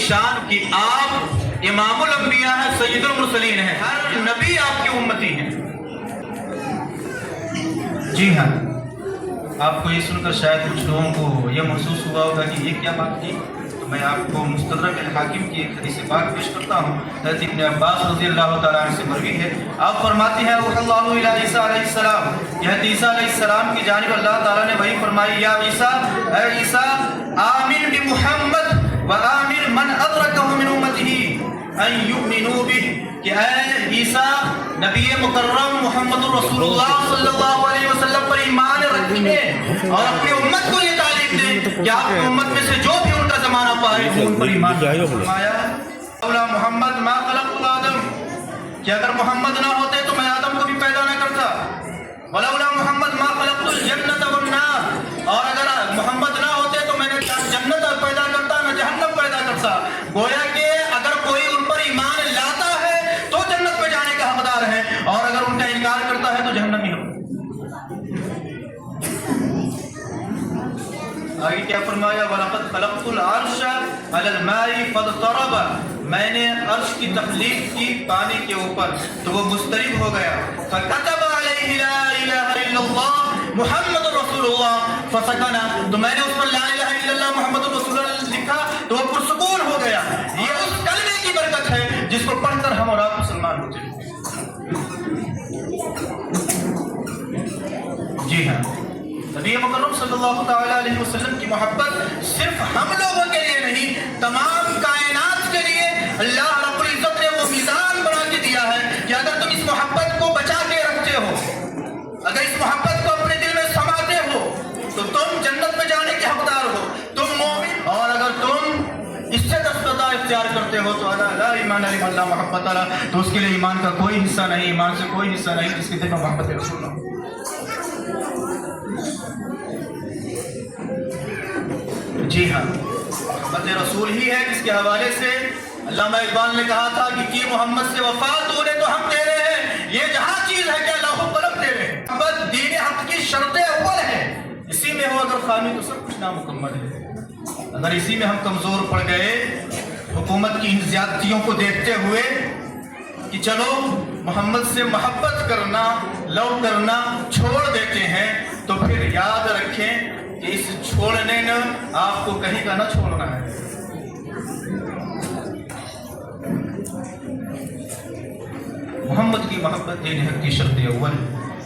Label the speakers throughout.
Speaker 1: شان کہ آپ امام الانبیاء ہیں، سید المرسلین ہیں، ہر نبی آپ کی امتی ہیں۔ جی ہاں، آپ کو یہ سن کر شاید کچھ لوگوں کو یہ محسوس ہوا ہوگا کہ یہ کیا بات کی، تو میں آپ کو مستدرک الحاکم کی ایک حدیث پاک پیش کرتا ہوں۔ حضرت ابن عباس رضی اللہ تعالیٰ عنہ سے مروی ہے، آپ فرماتے ہیں اوحی اللہ الی عیسیٰ علیہ السلام، یہ عیسیٰ علیہ السلام کی جانب اللہ تعالیٰ نے وحی فرمائی، یا عیسیٰ، اے عیسیٰ، آمن بمحمد وآمن من ادرکہ من امتہ ان یؤمنوا بہ، کہ اے عیسیٰ، نبی مکرم محمد رسول اللہ صلی اللہ علیہ وسلم پر ایمان رکھنے اور اپنی امت کو یہ تعلیم دیں کہ آپ کی امت میں سے جو بھی ان کا زمانہ پائے ان پر ایمان رکھیں۔ فرمایا اولا محمد ما خلقت آدم، کہ اگر محمد نہ ہوتے تو میں آدم کو بھی پیدا نہ کرتا، ولولا محمد ما خلقت الجنت والنار، اور اگر محمد نہ ہوتے تو میں نے جنت پیدا کرتا نہ جہنم پیدا کرتا۔ گویا کہ اگر کوئی ان پر ایمان لاتا ہے تو جنت میں جانے کا حقدار ہے، اور اگر ان کا انکار کرتا ہے تو جہنمی ہے۔ آگے کیا فرمایا، وَلَقَدْ خَلَقْتُ الْعَرْشَ عَلَى الْمَاءِ فَاضْطَرَبَ، میں نے عرش کی تخلیق کی پانی کے اوپر تو وہ مضطرب ہو گیا، فَكَتَبَ عَلَيْهِ لَا إِلَهَ إِلَّا اللَّهُ محمد رسول اللہ فسکن، تو میں نے اس پر لا الہ الا اللہ محمد رسول اللہ لکھا تو وہ پرسکون ہو گیا۔ یہ اس کلمے کی برکت ہے جس کو پڑھ کر ہم اور آپ مسلمان ہوتے ہیں۔ جی ہاں، نبی مکرم صلی اللہ تعالیٰ علیہ وسلم کی محبت صرف ہم لوگوں کے لیے نہیں، تمام کائنات کے لیے اللہ رب العزت نے وہ میزان بنا کے دیا ہے کہ اگر تم اس محبت کو بچا کے رکھتے ہو، اگر اس محبت کو اپنے دل میں سماتے ہو تو تم جنت میں جانے کے حقدار ہو، تم مومن، اور اگر تم اس سے دستبردار اختیار کرتے ہو تو لا ایمان لمن لا محبت له، تو اس کے لیے ایمان کا کوئی حصہ نہیں، ایمان سے کوئی حصہ نہیں جس کے دل میں محبت رسول ہو۔ جی ہاں، محبت رسول ہی ہے جس کے حوالے سے علامہ اقبال نے کہا تھا کہ کی محمد سے وفا تو نے تو ہم تیرے ہیں، یہ جہاں چیز ہے کہ اللہ و قلم تیرے۔ محبت دین حق کی شرط اول ہے، اسی میں ہو اگر خامی تو سب کچھ نامکمل ہے۔ اگر اسی میں ہم کمزور پڑ گئے، حکومت کی زیادتیوں کو دیکھتے ہوئے کہ چلو محمد سے محبت کرنا، لو کرنا چھوڑ دیتے ہیں، تو پھر یاد رکھیں کہ اس چھوڑنے نے آپ کو کہیں کا نہ چھوڑنا ہے۔ محمد کی محبت دین حق کی شرط اول،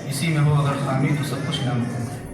Speaker 1: اسی میں ہو اگر خامی تو سب کچھ ناممکن ہے۔